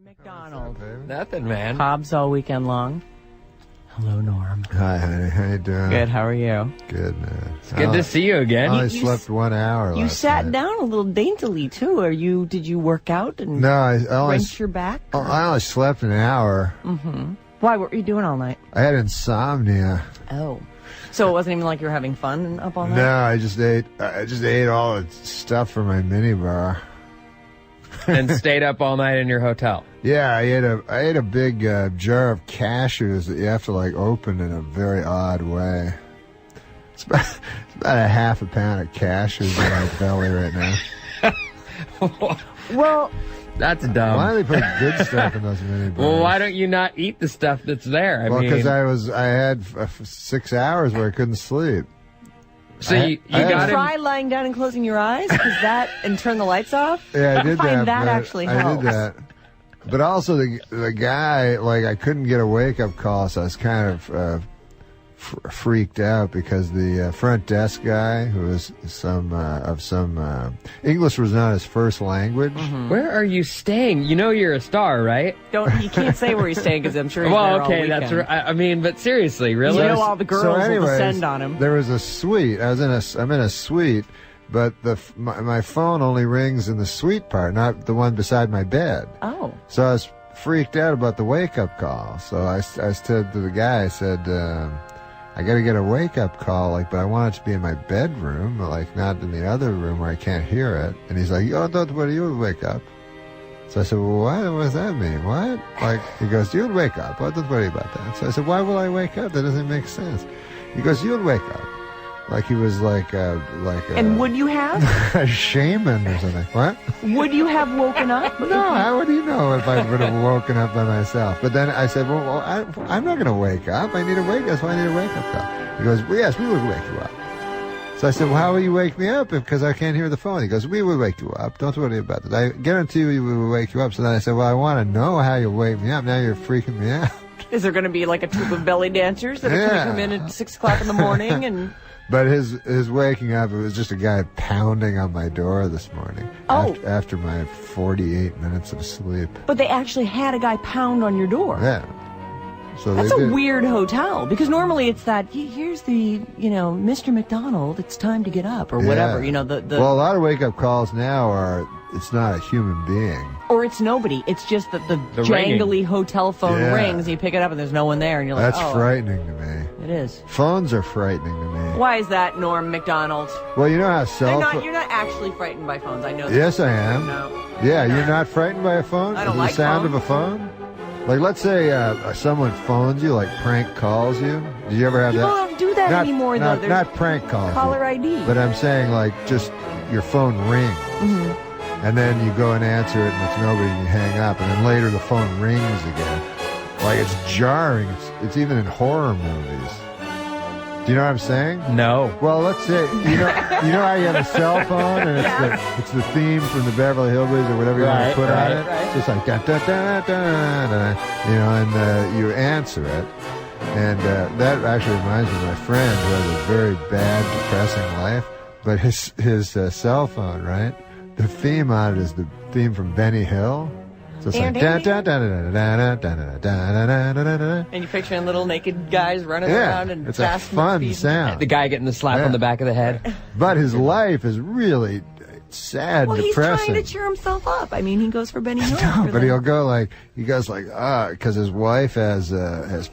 Macdonald. Nothing, man. Hobbs all weekend long. Hello, Norm. Hi, honey. How you doing? Good. How are you? Good, man. It's good to see you again. I only slept 1 hour last You sat night. down a little daintily too. Did you work out and No, I only, wrench your back? I only slept an hour. Mm-hmm. Why? What were you doing all night? I had insomnia. Oh, so it wasn't even like you were having fun up all night. No, I just ate all the stuff from my minibar. And stayed up all night in your hotel. Yeah, I ate a big jar of cashews that you have to like open in a very odd way. It's about a half a pound of cashews in my belly right now. Well, That's dumb. Why do they put good stuff in those mini bars? Well, why don't you not eat the stuff that's there? I mean, because I had 6 hours where I couldn't sleep. so you got try him. lying down and closing your eyes and turn the lights off. Yeah, I did find that. that actually I helps. did that. But also the guy, like, I couldn't get a wake up call, so I was kind of freaked out because the front desk guy, who was English was not his first language. Mm-hmm. Where are you staying? You know you're a star, right? You can't say where he's staying because I'm sure he's Well, there all okay, weekend. that's right. I mean, but seriously, You really? know all the girls will anyways, descend on him. There was a suite. I'm in a suite, but my phone only rings in the suite part, not the one beside my bed. Oh. So I was freaked out about the wake-up call. So I said to the guy, I said, I got to get a wake-up call, but I want it to be in my bedroom, not in the other room where I can't hear it. And he's like, oh, don't worry, you'll wake up. So I said, well, what does that mean? What? He goes, you'll wake up. Oh, don't worry about that. So I said, why will I wake up? That doesn't make sense. He goes, you'll wake up. He was And would you have? a shaman or something. What? Would you have woken up? No, how would you know if I would have woken up by myself? But then I said, well I'm not going to wake up. I need a wake. That's why I need a wake-up call. He goes, well, yes, we would wake you up. So I said, well, how will you wake me up? Because I can't hear the phone. He goes, we will wake you up. Don't worry about it. I guarantee you we will wake you up. So then I said, well, I want to know how you wake me up. Now you're freaking me out. Is there going to be like a troupe of belly dancers that are going to come in at 6 o'clock in the morning and... But his waking up, it was just a guy pounding on my door this morning. Oh. After my 48 minutes of sleep. But they actually had a guy pound on your door. Yeah. So That's they a did. weird hotel, because normally it's that, here's the, Mr. Macdonald, it's time to get up, or whatever, Yeah. the Well, a lot of wake-up calls now are, it's not a human being. or it's nobody. It's just that the ringing. jangly hotel phone Yeah. rings, and you pick it up and there's no one there, and you're like, That's oh. frightening to me. It is. Phones are frightening to me. Why is that, Norm Macdonald? Well, you know how cell phones... You're not actually frightened by phones, I know that. Yes, I am. No. Yeah, you're not frightened by a phone? I don't Is like the sound phones. of a phone? Let's say someone phones you, prank calls you. Did you ever have People that? don't do that anymore, though. There's Not prank calls. caller ID. But I'm saying, just your phone rings. Mm-hmm. And then you go and answer it, and it's nobody, and you hang up. And then later the phone rings again. It's jarring. It's even in horror movies. Do you know what I'm saying? No. Well, let's say you know how you have a cell phone and it's the theme from the Beverly Hillbillies or whatever you want to put on it. right. It's just like da da da da da, and you answer it, and that actually reminds me of my friend who has a very bad, depressing life. But his cell phone, right? The theme on it is the theme from Benny Hill. So it's like da da da da da da da da da da da. And you're picturing little naked guys running Yeah, around and it's a fast fun speed. sound. The guy getting the slap on the back of the head. But his life is really sad, Well, and he's depressing. trying to cheer himself up. I mean, he goes for Benny Hill. No, for but the- he'll go because his wife has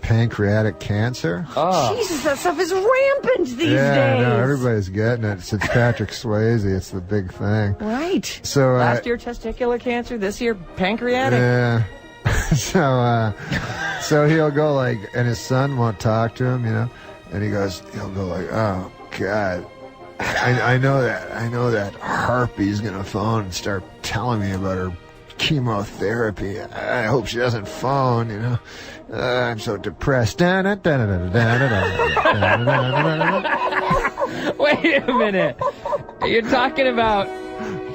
pancreatic cancer. Oh. Jesus, that stuff is rampant these Yeah, days. no, everybody's getting it. Since Patrick Swayze, it's the big thing. Right. So Last year, testicular cancer. This year, pancreatic. yeah. So he'll go and his son won't talk to him, and he'll go oh God. I know that harpy's gonna phone and start telling me about her chemotherapy. I hope she doesn't phone, I'm so depressed. Wait a minute. You're talking about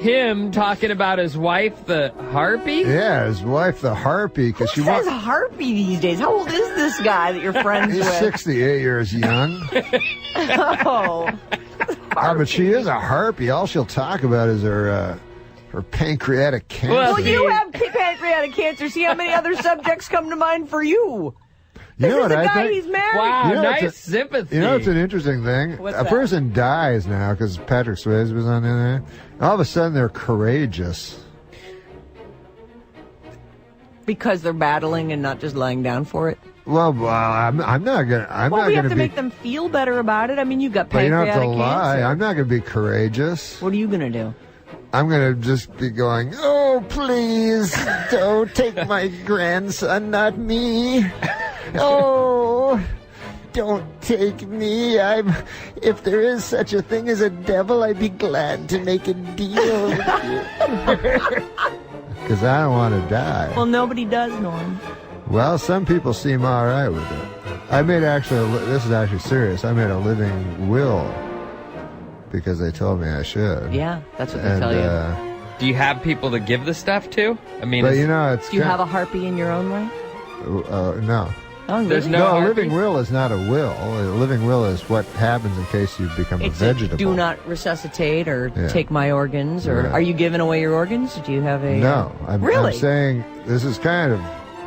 him talking about his wife, the harpy? Yeah, his wife, the harpy, Who because she says wants. harpy these days? How old is this guy that you're friends He's with? 68 years young. Oh. But she is a harpy. All she'll talk about is her For pancreatic cancer. Well, you have pancreatic cancer. See how many other subjects come to mind for you. This is the guy he's married. Wow, You know, nice sympathy. You know, it's an interesting thing. What's a that? person dies now because Patrick Swayze was on there. All of a sudden, they're courageous. Because they're battling and not just lying down for it. Well, I'm not gonna. I'm Well, not we gonna have to be. make them feel better about it. I mean, you got But you don't pancreatic have to lie. cancer. I'm not gonna be courageous. What are you gonna do? I'm gonna just be going. Oh, please, don't take my grandson, not me. Oh, don't take me. If there is such a thing as a devil, I'd be glad to make a deal with you. Because I don't want to die. Well, nobody does, Norm. Well, some people seem all right with it. I made this is actually serious. I made a living will because they told me I should. Yeah, that's what they tell you. Do you have people to give the stuff to? I mean, But you know, it's Do you have a harpy in your own right? no. Oh, really? There's no No, a harpies? living will is not a will. A living will is what happens in case you become It's a vegetable. do not resuscitate or Yeah. take my organs, or Right. are you giving away your organs? Do you have a No, I'm Really? saying this is kind of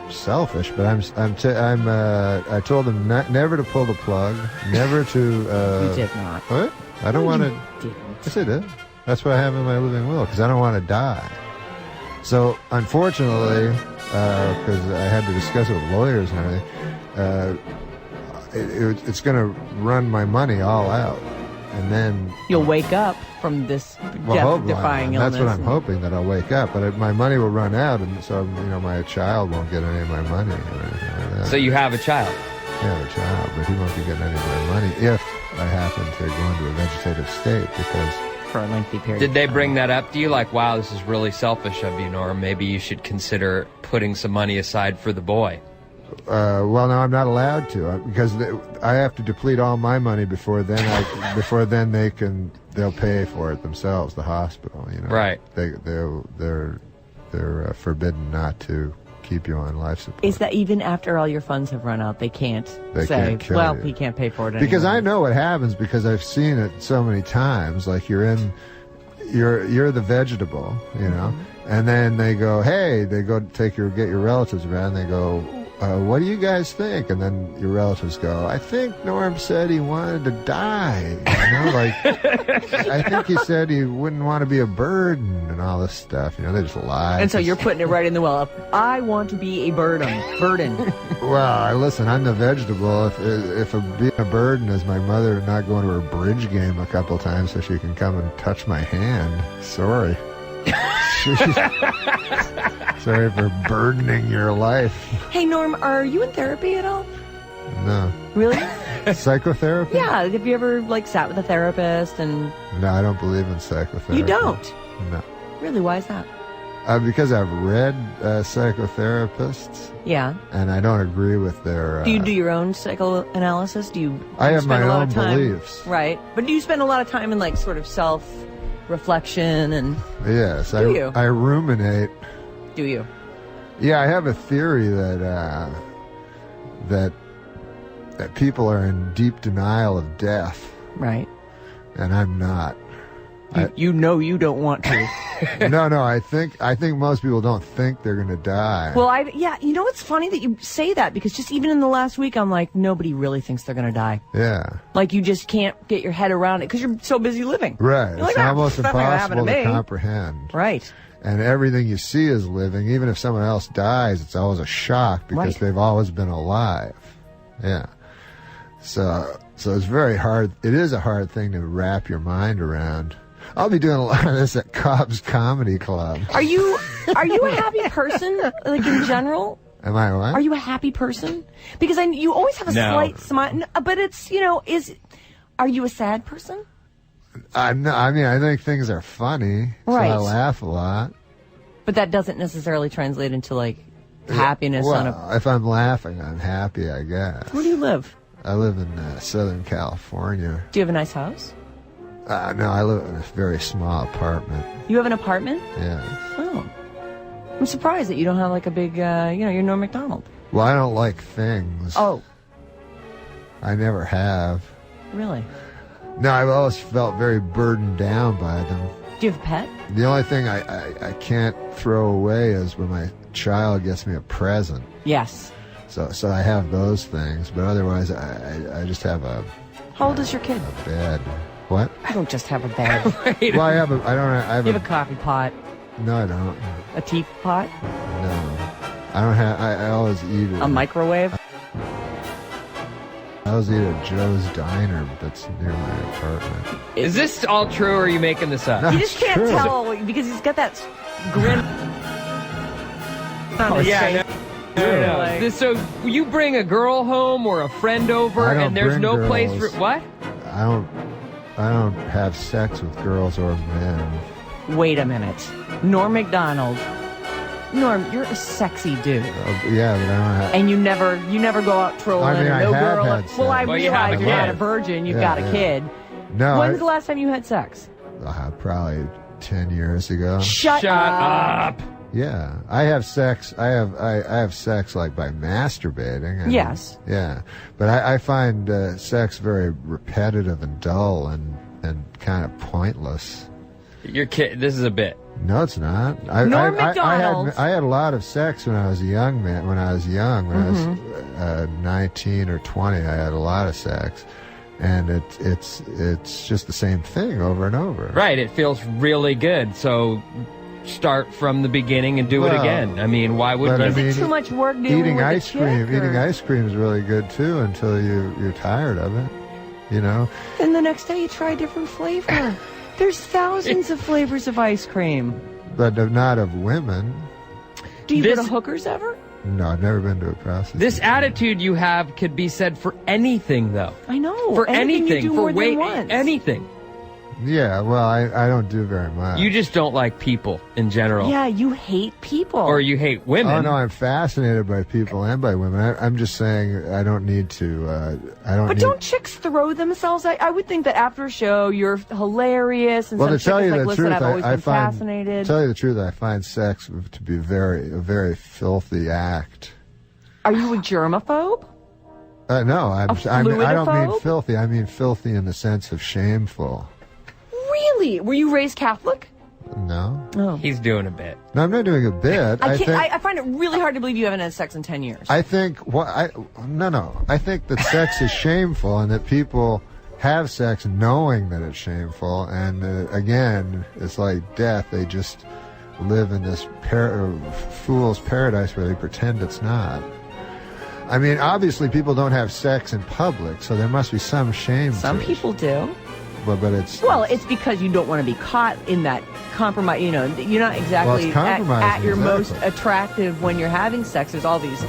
selfish, but I told them never to pull the plug, never to. You did not. What? I don't want to. Didn't. Yes, I did. That's what I have in my living will because I don't want to die. So unfortunately, because I had to discuss it with lawyers and everything, it's going to run my money all out, and then You'll wake up from this death-defying illness. that's what I'm hoping, that I'll wake up, but my money will run out, and so my child won't get any of my money or anything like that. so you have a child. I have a child, but he won't be getting any of my money if I happen to go into a vegetative state because. For a lengthy period. Did they bring that up to you? Like, wow, this is really selfish of you, Norm. Maybe you should consider putting some money aside for the boy. Well, no, I'm not allowed to because I have to deplete all my money before then. They'll pay for it themselves. The hospital, you know. Right. They're forbidden not to keep you on life support. Is that even after all your funds have run out, they can't They say, can't kill well, you. he can't pay for it Because anymore. I know what happens because I've seen it so many times. Like you're the vegetable, you know, and then they go, hey, they go get your relatives around. And they go, what do you guys think? And then your relatives go, I think Norm said he wanted to die. You know, like I think he said he wouldn't want to be a burden and all this stuff. You know, they just lie. And so you're putting it right in the well. I want to be a burden. Well, listen, I'm the vegetable. If being a burden is my mother not going to her bridge game a couple times so she can come and touch my hand, sorry. Sorry for burdening your life. Hey, Norm, are you in therapy at all? No. Really? Psychotherapy? Yeah. Have you ever, sat with a therapist and... No, I don't believe in psychotherapy. You don't? No. Really? Why is that? Because I've read psychotherapists, Yeah. and I don't agree with their... Do you do your own psychoanalysis? Do you I have spend my a lot own of time, beliefs. Right. But do you spend a lot of time in, sort of self-reflection and... Yes, Do you? I ruminate. Do you? Yeah, I have a theory that people are in deep denial of death, Right. and I'm not. You know you don't want to. No, I think most people don't think they're going to die. Well, you know, it's funny that you say that because just even in the last week, I'm like, nobody really thinks they're going to die. Yeah. Like, you just can't get your head around it because you're so busy living. Right. You're It's like, almost that's not gonna happen impossible to me. comprehend. Right. And everything you see is living. Even if someone else dies, it's always a shock because Right. they've always been alive. Yeah. So it's very hard. It is a hard thing to wrap your mind around. I'll be doing a lot of this at Cobb's Comedy Club. Are you a happy person, like, in general? Am I what? Are you a happy person? Because you always have a No. slight smile, but it's, are you a sad person? I mean, I think things are funny, Right. so I laugh a lot. But that doesn't necessarily translate into, happiness on a... Well, if I'm laughing, I'm happy, I guess. Where do you live? I live in Southern California. Do you have a nice house? No, I live in a very small apartment. You have an apartment? Yes. Oh. I'm surprised that you don't have, a big, you're Norm Macdonald. Well, I don't like things. Oh, I never have. really? No, I've always felt very burdened down by them. Do you have a pet? The only thing I can't throw away is when my child gets me a present. Yes. So I have those things, but otherwise I just have a. How old is your kid? A bed. What? I don't just have a bed. Well, I have You have a coffee pot. No, I don't. A teapot. No, I don't have. I always eat it. A microwave. I always eat at Joe's Diner that's near my apartment. Is this all true, or are you making this up? No, You just can't true. tell because he's got that grin. Oh, yeah. No. Like- So you bring a girl home or a friend over, I don't and there's bring no place girls. for what? I don't have sex with girls or men. Wait a minute. Norm Macdonald. Norm, you're a sexy dude. Yeah, but I don't have. And you never go out trolling. I mean, and I no have girl. had sex. Well, I Well, you have realize a you're not kid. a virgin. You've Yeah, got a yeah. kid. No, When's the last time you had sex? probably 10 years ago. Shut up. Yeah, I have sex. I have sex like by masturbating. I mean, Yes. Yeah, but I find sex very repetitive and dull and kind of pointless. Your kid. This is a bit. No, it's not. Norm Macdonald. I had a lot of sex when I was a young man. When I was 19 or 20, I had a lot of sex, and it's just the same thing over and over. Right. It feels really good. So start from the beginning and do it Well, again. I mean, why wouldn't but I you? mean, Is it too much work dealing Eating with ice a chick, cream. or- Eating ice cream is really good too until you're tired of it. You know. And the next day you try a different flavor. There's thousands of flavors of ice cream. But not of women. Do you go This- to hookers ever? No, I've never been to a prostitute. This attitude you have could be said for anything, though. I know. For Anything anything, you do for more than once. anything. Yeah, well, I don't do very much. You just don't like people in general, Yeah, you hate people. or you hate women. Oh no, I'm fascinated by people and by women. I'm just saying I don't need to. But don't chicks throw themselves? I would think that after a show you're hilarious and Well, some to tell chick is you like, the listen, truth, I've always I been find. fascinated. To tell you the truth, I find sex to be a very filthy act. Are you a germaphobe? No, I don't mean fluidophobe? filthy. I mean filthy in the sense of shameful. Really? Were you raised Catholic? No, Oh. He's doing a bit. no, I'm not doing a bit. I think. can't. I find it really hard to believe you haven't had sex in 10 years. I think no. I think that sex is shameful, and that people have sex knowing that it's shameful. And again, it's like death. They just live in this fool's paradise where they pretend it's not. I mean, obviously, people don't have sex in public, so there must be some shame. Some to it. people do. But it's It's because you don't want to be caught in that compromise. You know, you're not exactly it's compromising, at your most exactly. attractive when you're having sex. There's all these.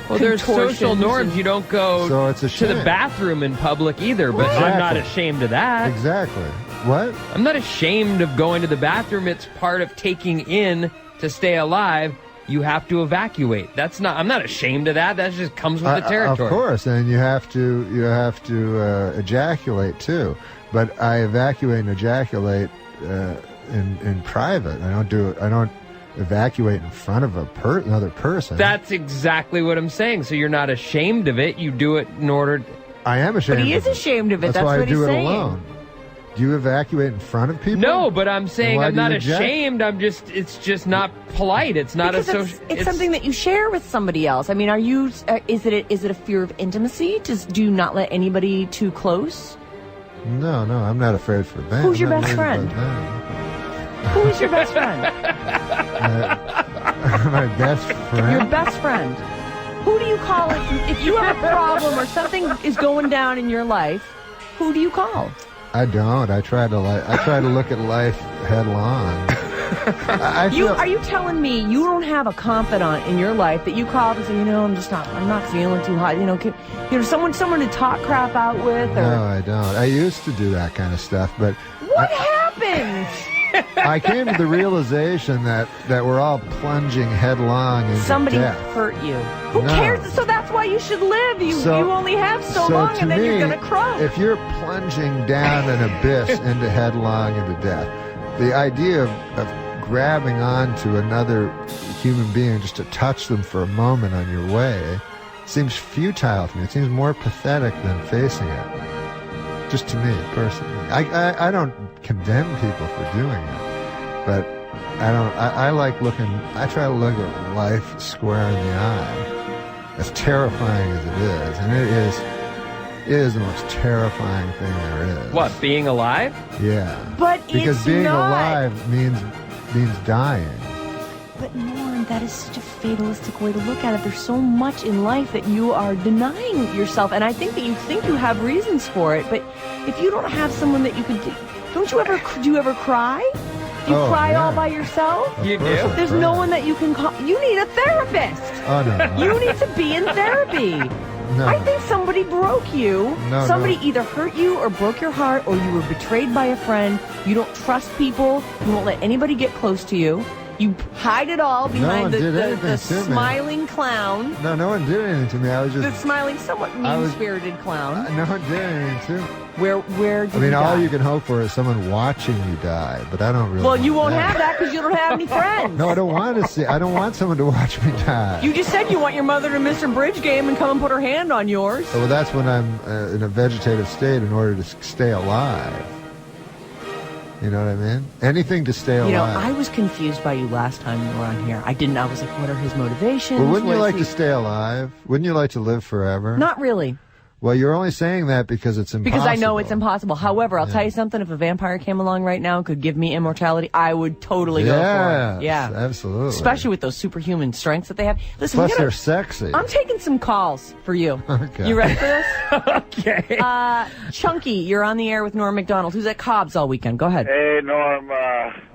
Well, there's social contortions norms. and- You don't go So it's a to the shame. bathroom in public either, but I'm not Exactly. ashamed of that. exactly what. I'm not ashamed of going to the bathroom. It's part of taking in to stay alive. You have to evacuate. I'm not ashamed of that. That just comes with the territory. Of course, and you have to ejaculate too. But I evacuate and ejaculate in private. I don't evacuate in front of another person. That's exactly what I'm saying. So you're not ashamed of it. You do it in order. I am ashamed. But he of is ashamed of it. That's why what I do he's it saying. alone. Do you evacuate in front of people? No, but I'm saying why I'm do you not eject? ashamed. It's just not polite. It's not Because a social. it's something that you share with somebody else. I mean, are you? Is it a fear of intimacy? Do you not let anybody too close? No, I'm not afraid for them. Who's your I'm not best worried friend? about Who is your best friend? them. My best friend. Your best friend. Who do you call if you have a problem or something is going down in your life? Who do you call? I don't. I try to look at life headlong. I feel, Are you telling me you don't have a confidant in your life that you call up and say, I'm not feeling too hot. Someone to talk crap out with? Or No, I don't. I used to do that kind of stuff, but what happened? I came to the realization that we're all plunging headlong into Somebody death. hurt you. Who No. cares? So that's why you should live. You only have so long, to and then me, you're gonna croak. If you're plunging down an abyss into headlong into death, the idea of grabbing onto another human being just to touch them for a moment on your way seems futile to me. It seems more pathetic than facing it. Just to me, personally. I don't condemn people for doing it. But I like looking. I try to look at life square in the eye, as terrifying as it is, and it is the most terrifying thing there is. What, being alive? Yeah. But because it's being not. alive means dying. But Norm, that is such a fatalistic way to look at it. There's so much in life that you are denying yourself, and I think that you think you have reasons for it. But if you don't have someone that you could, do you ever cry? Do you cry all by yourself? You do? There's no one that you can call. You need a therapist. Oh no. You need to be in therapy. No. I think somebody broke you. No, somebody no. either hurt you or broke your heart, or you were betrayed by a friend. You don't trust people. You won't let anybody get close to you. You hide it all behind one the did anything to me. smiling clown. No one did anything to me. I was The just. smiling, somewhat mean-spirited clown. No one did anything to me. Where did I mean, you all die? you can hope for is someone watching you die, but I don't really. Well, you want won't have that because you don't have any friends. No, I don't want to see. I don't want someone to watch me die. You just said you want your mother to miss her bridge game and come and put her hand on yours. Well, that's when I'm in a vegetative state in order to stay alive. You know what I mean? Anything to stay alive. You know, I was confused by you last time you were on here. I was like, what are his motivations? Well, wouldn't What you is like he- to stay alive? Wouldn't you like to live forever? Not really. Well, you're only saying that because it's impossible. Because I know it's impossible. However, I'll tell you something. If a vampire came along right now and could give me immortality, I would totally go for it. Yeah. Absolutely. Especially with those superhuman strengths that they have. Listen, Plus, they're sexy. I'm taking some calls for you. Okay. You ready for this? Okay. Chunky, you're on the air with Norm Macdonald, who's at Cobb's all weekend. Go ahead. Hey, Norm,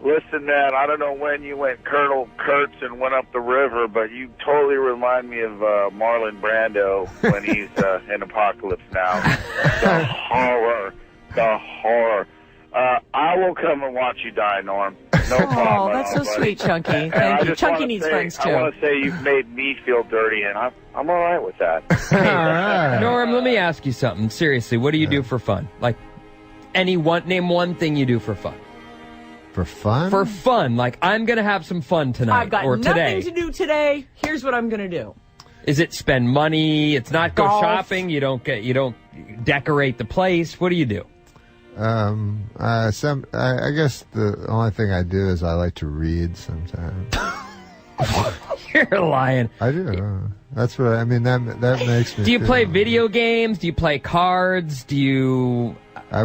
listen, man, I don't know when you went Colonel Kurtz and went up the river, but you totally remind me of Marlon Brando when he's in Apocalypse Now. The horror. I will come and watch you die, Norm. No problem. Oh, that's so buddy. sweet, Chunky. And I Thank you. just Chunky wanna needs say- friends, too. I want to say you've made me feel dirty, and I'm all right with that. All right. Norm, let me ask you something. Seriously, what do you do for fun? Like, name one thing you do for fun. For fun? For fun, like I'm gonna have some fun tonight I've got or nothing today. to do today. Here's what I'm going to do. Is it spend money? It's not go Golf. shopping. You don't decorate the place. What do you do? I guess the only thing I do is I like to read sometimes. You're lying. I do. That's what I mean. That makes me. Do you feel- play video games? Do you play cards? Do you? I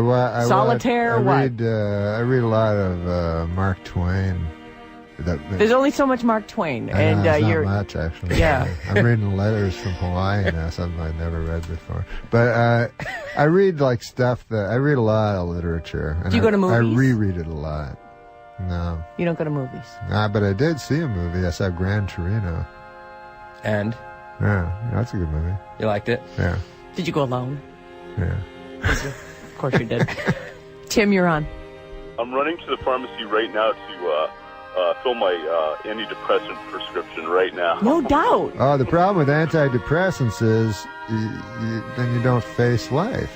Solitaire, what? I read a lot of Mark Twain. There's only so much Mark Twain, I know, and it's not you're much actually. Yeah. I'm reading letters from Hawaii now, something I've never read before. But I read I read a lot of literature. And Do you go to movies? I reread it a lot. No. you don't go to movies. But I did see a movie. I saw Gran Torino. And Yeah, that's a good movie. you liked it? Yeah, Did you go alone? yeah. Of course you did. Tim, you're on. I'm running to the pharmacy right now to fill my antidepressant prescription right now. No doubt. Oh, the problem with antidepressants is then you don't face life.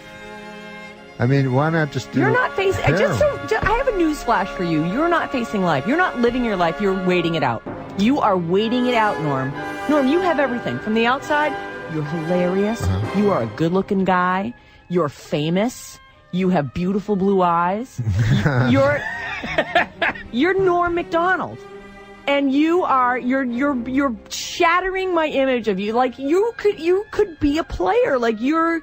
I mean, why not just do You're not facing. heroin? I have a news flash for you. You're not facing life. You're not living your life. You're waiting it out. You are waiting it out, Norm. Norm, you have everything. From the outside, you're hilarious. You are a good-looking guy. You're famous. You have beautiful blue eyes. You're Norm Macdonald. And you're shattering my image of you. Like you could be a player. Like you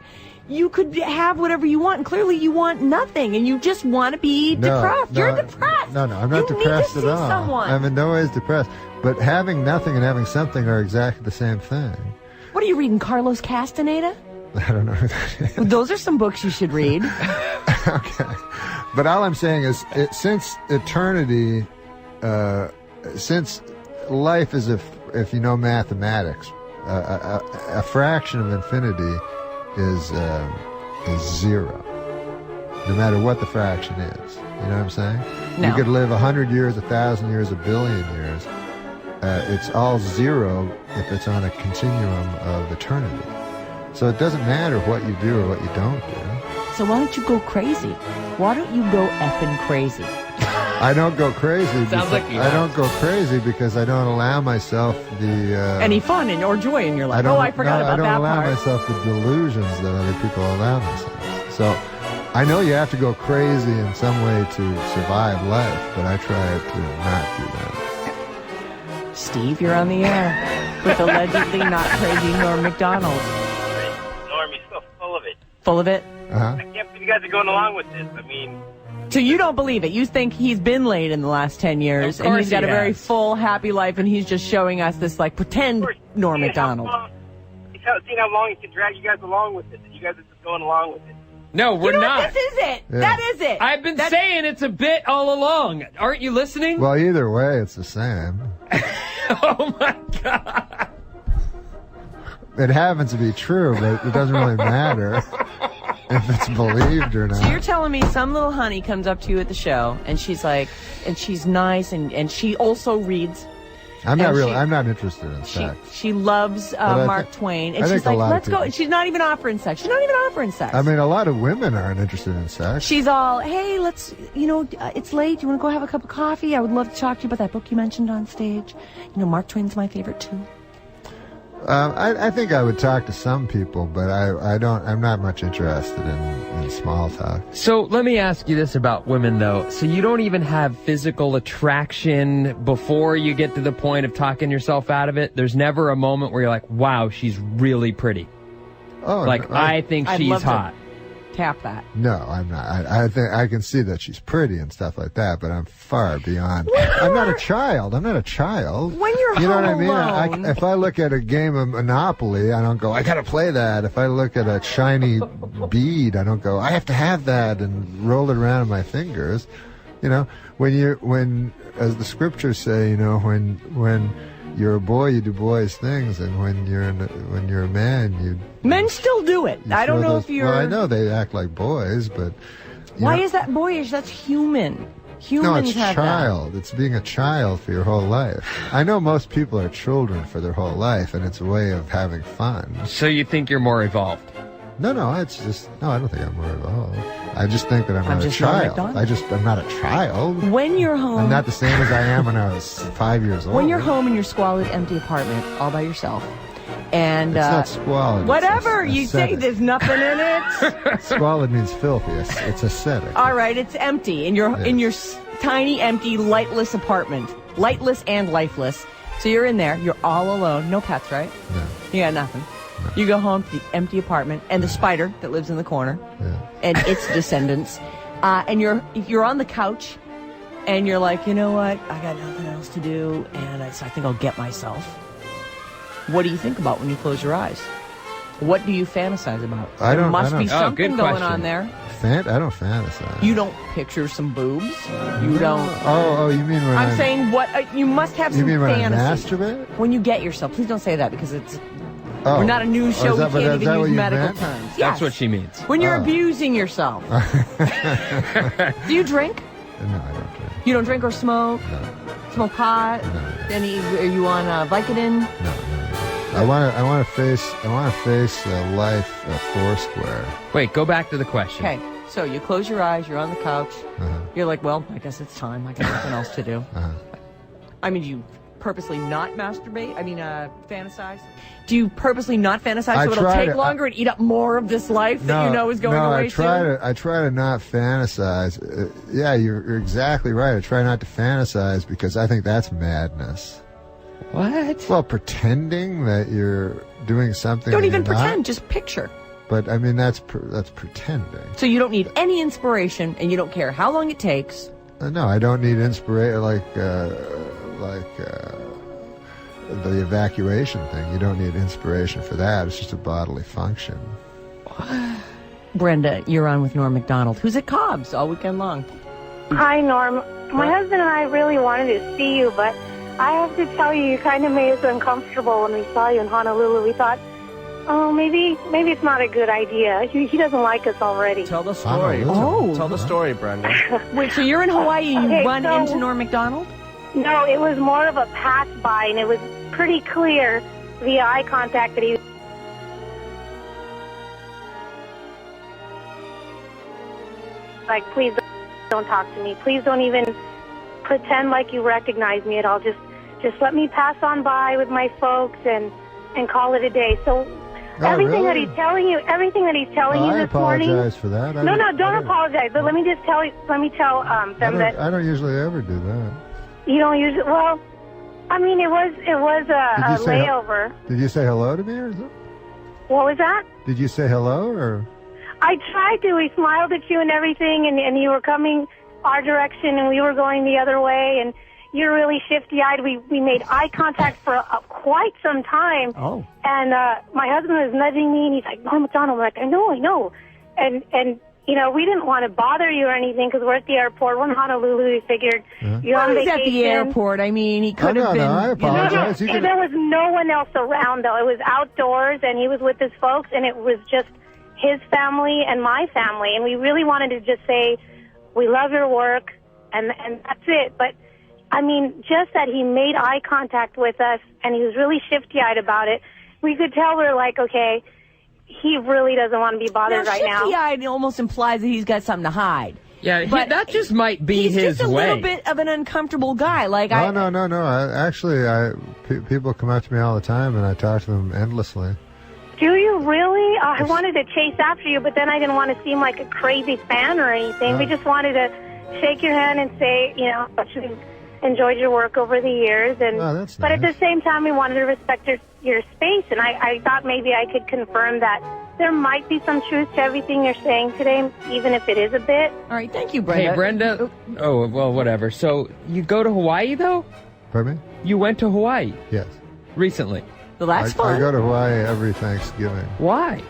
could have whatever you want, and clearly you want nothing, and you just want to be depressed. You're depressed. No, I'm not depressed you need to at see all. Someone. I'm in no ways depressed. But having nothing and having something are exactly the same thing. What are you reading, Carlos Castaneda? I don't know who that is. Well, those are some books you should read. Okay. But all I'm saying is, since eternity, since life is, if you know mathematics, a fraction of infinity is zero, no matter what the fraction is. You know what I'm saying? No. You could live 100 years, 1,000 years, 1 billion years. It's all zero if it's on a continuum of eternity. So it doesn't matter what you do or what you don't do. So why don't you go crazy? Why don't you go effing crazy? I don't go crazy. Sounds like you I don't go crazy because I don't allow myself the Any fun or joy in your life? I I forgot about I don't that allow part. myself the delusions that other people allow themselves. So I know you have to go crazy in some way to survive life, but I try to not do that. Steve, you're on the air with allegedly not crazy Norm Macdonald. Norm, he's so full of it. Full of it? Uh-huh. I can't believe you guys are going along with this. I mean, So you don't believe it. You think he's been laid in the last 10 years, Of and course he's got he a very has. full, happy life, and he's just showing us this, like, pretend Norm Macdonald. He's seeing how long he can drag you guys along with this, and you guys are just going along with it. No, we're You know not. what? This is it. Yeah. That is it. I've been saying it's a bit all along. Aren't you listening? Well, either way, it's the same. Oh my God. It happens to be true, but it doesn't really matter if it's believed or not. So you're telling me some little honey comes up to you at the show, and she's like, and she's nice, and she also reads. I'm not and really. she- I'm not interested in She sex. she loves I Mark think- Twain, I and think she's a like, lot of let's go. people- She's not even offering sex. She's not even offering sex. I mean, a lot of women aren't interested in sex. She's all, hey, let's, it's late. You want to go have a cup of coffee? I would love to talk to you about that book you mentioned on stage. Mark Twain's my favorite too. I think I would talk to some people, but I don't. I'm not much interested in small talk. So let me ask you this about women, though. So you don't even have physical attraction before you get to the point of talking yourself out of it? There's never a moment where you're like, wow, she's really pretty. Oh, Like, no, I think I'd she's love to hot. Tap that. no, I'm not. I think I can see that she's pretty and stuff like that, but I'm far beyond. I'm not a child. I'm not a child. When you're You know what I home mean? alone. If I look at a game of Monopoly, I don't go, I gotta play that. If I look at a shiny bead, I don't go, I have to have that and roll it around in my fingers. When as the scriptures say, when you're a boy, you do boys things, and when you're a man, you. Men still do it. I don't throw know those- if you're. Well, I know they act like boys, but. Why is that boyish? That's human. Humans No, it's have child. It's being a child for your whole life. I know most people are children for their whole life, and it's a way of having fun. So you think you're more evolved? No, it's just I don't think I'm more evolved. I just think that I'm not a just Norm child. Macdonald. I'm not a child. that. When you're home. I'm not the same as I am when I was 5 years old. When you're home in your squalid, empty apartment, all by yourself, and It's not squalid. it's whatever you say, aesthetic. there's nothing in it. Squalid means filthy. It's aesthetic. All right, it's empty in your tiny, empty, lightless apartment, lightless and lifeless. So you're in there. You're all alone. No pets, right? No. You got nothing. You go home to the empty apartment and the spider that lives in the corner Yeah. and its descendants, and you're on the couch, and you're like, you know what? I got nothing else to do, and so I think I'll get myself. What do you think about when you close your eyes? What do you fantasize about? I There don't- must I be don't- something good going question. on there. I don't fantasize. You don't picture some boobs. You don't. Oh, you mean when I'm saying what you must have You some mean when fantasy. I masturbate? When you get yourself, please don't say that because it's Oh. we're not a news Oh, show. is that- We can't is that even what use you medical meant? terms. That's Yes. what she means. When you're Oh. abusing yourself. Do you drink? No, I don't drink. You don't drink or smoke? No. Smoke pot? No. Are you on Vicodin? No. I want to face life foursquare. Wait, go back to the question. Okay, so you close your eyes. You're on the couch. Uh-huh. You're like, well, I guess it's time. I got nothing else to do. Uh-huh. I mean, do you purposely not masturbate? Fantasize? Do you purposely not fantasize I so it'll try take to- longer and eat up more of this life that you know is going away I try soon? I try to not fantasize. Yeah, you're exactly right. I try not to fantasize because I think that's madness. What? Well, pretending that you're doing something. Don't that even you're not, pretend. Just picture. But I mean, that's pretending. So you don't need any inspiration, and you don't care how long it takes. No, I don't need inspiration like the evacuation thing. You don't need inspiration for that. It's just a bodily function. Brenda, you're on with Norm Macdonald, who's at Cobb's all weekend long. Hi, Norm. My husband and I really wanted to see you, but I have to tell you kind of made us uncomfortable when we saw you in Honolulu. We thought, oh, maybe it's not a good idea. He doesn't like us already. Tell the story. Honolulu. Tell the story, Brenda. Wait, so you're in Hawaii and you Okay, run so- into Norm Macdonald? No, it was more of a pass-by, and it was pretty clear via eye contact that he like, please don't talk to me. Please don't even pretend like you recognize me at all. Just let me pass on by with my folks and call it a day. So Oh, everything that really? he's telling you I this morning. apologize for that. No, don't apologize. But let me tell them that I don't usually ever do that. you don't usually. Well, I mean, it was a layover. Did you say hello to me or something? What was that? Did you say hello or? I tried to. We smiled at you and everything, and you were coming our direction, and we were going the other way, and you're really shifty-eyed. We made eye contact for quite some time. Oh. And my husband was nudging me, and he's like, "No, Macdonald." I'm like, "I know." And you know, we didn't want to bother you or anything because we're at the airport. We're in Honolulu. We figured you're on He's vacation. at the airport. I mean, he could have been. No, I apologize. No, there was no one else around, though. It was outdoors, and he was with his folks, and it was just his family and my family. And we really wanted to just say, we love your work, and that's it. But, I mean, just that he made eye contact with us, and he was really shifty-eyed about it, we could tell we're like, okay, he really doesn't want to be bothered right now. Shifty-eyed almost implies that he's got something to hide. Yeah, But that just might be he's his just a way. little bit of an uncomfortable guy. Like No. People come up to me all the time, and I talk to them endlessly. Do you really? I wanted to chase after you, but then I didn't want to seem like a crazy fan or anything. We just wanted to shake your hand and say, you know, that you enjoyed your work over the years. And that's but at nice. the same time, we wanted to respect your space. And I thought maybe I could confirm that there might be some truth to everything you're saying today, even if it is a bit. All right, thank you, Brenda. Hey, Brenda. Oh, well, whatever. So you go to Hawaii, though? Pardon me? You went to Hawaii Yes. recently. Well, that's fun. I go to Hawaii every Thanksgiving Why?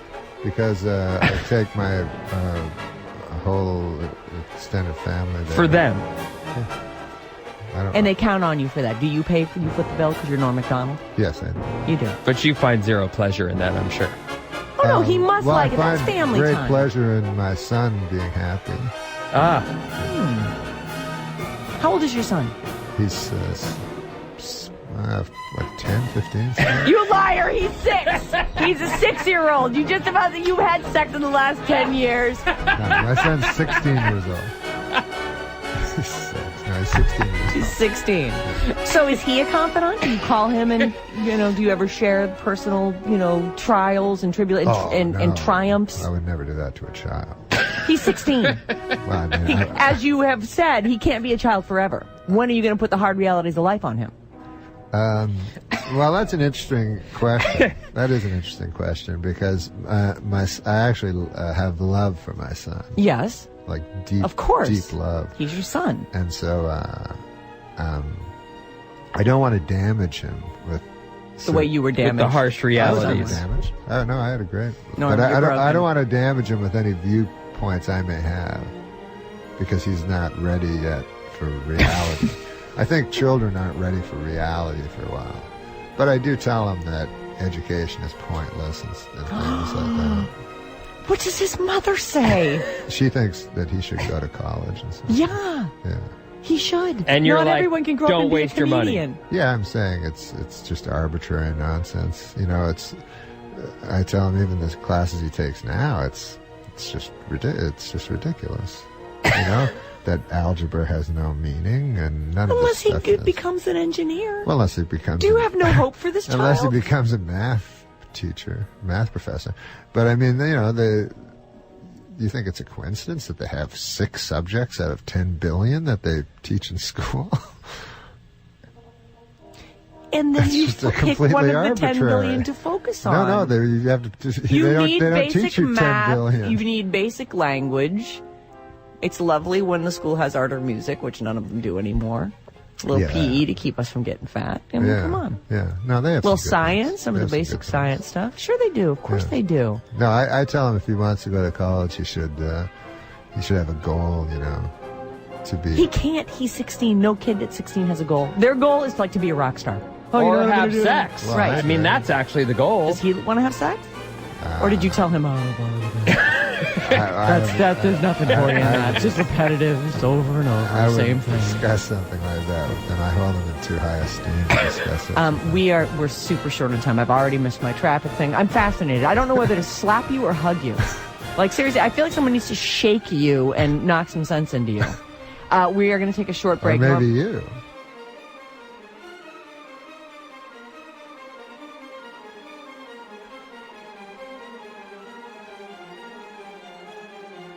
because I take my whole extended family there. For them. I don't And they count on you for that. Do you pay for you foot the bill because you're Norm Macdonald? Yes, I do. You do. But you find zero pleasure in that, I'm sure. Oh, no, he must well, like I it. That's find family great time. pleasure in my son being happy. Ah. How old is your son? He's like 10, 15. something. You liar! He's 6. He's a 6-year-old. You just about you've had sex in the last 10 years. No, my son's 16 years old. He's 6. No, he's 16 years old. He's 16. So is he a confidant? Do you call him and, do you ever share personal, trials and tribulations and triumphs? I would never do that to a child. He's 16. Well, I mean, As you have said, he can't be a child forever. When are you going to put the hard realities of life on him? well, that's an interesting question. That is an interesting question because I actually have love for my son. Yes. Like deep, Of course. deep love. He's your son. And so I don't want to damage him with The way you were damaged. With the harsh realities. damaged. Oh no, I had a great. No, but you're I broken. don't want to damage him with any viewpoints I may have because he's not ready yet for reality. I think children aren't ready for reality for a while. But I do tell them that education is pointless and things like that. What does his mother say? She thinks that he should go to college and stuff. Yeah, Yeah. he should. And you're Not like, everyone can grow up don't and be waste a your money. comedian. Yeah, I'm saying it's just arbitrary nonsense. I tell him even the classes he takes now, it's just ridiculous. That algebra has no meaning and none of Unless this stuff he is. becomes an engineer. Well, unless he becomes. Do you have no hope for this child? Unless he becomes a math professor. But I mean, you think it's a coincidence that they have 6 subjects out of 10 billion that they teach in school? And then It's you just pick completely one of the 10 arbitrary. billion to focus on. No, you have to. You they need don't basic teach you 10 math. billion. You need basic language. It's lovely when the school has art or music, which none of them do anymore. A little Yeah. PE to keep us from getting fat. I mean, come on. Yeah. No, they have A little some good science, ones. some They of the have some basic good science ones. stuff. Sure they do. Of course Yeah. they do. No, I tell him if he wants to go to college, he should have a goal, to be. He can't. He's 16. No kid at 16 has a goal. Their goal is to be a rock star. Or you know what I'm have gonna do? sex. Well, Right. I mean, that's actually the goal. Does he want to have sex? Or did you tell him, there's nothing for you in that. It's just repetitive. It's over and over. I would Same thing. discuss something like that, and I hold him in too high esteem to discuss it. We're super short on time. I've already missed my traffic thing. I'm fascinated. I don't know whether to slap you or hug you. Like, seriously, I feel like someone needs to shake you and knock some sense into you. We are going to take a short Or break. maybe you.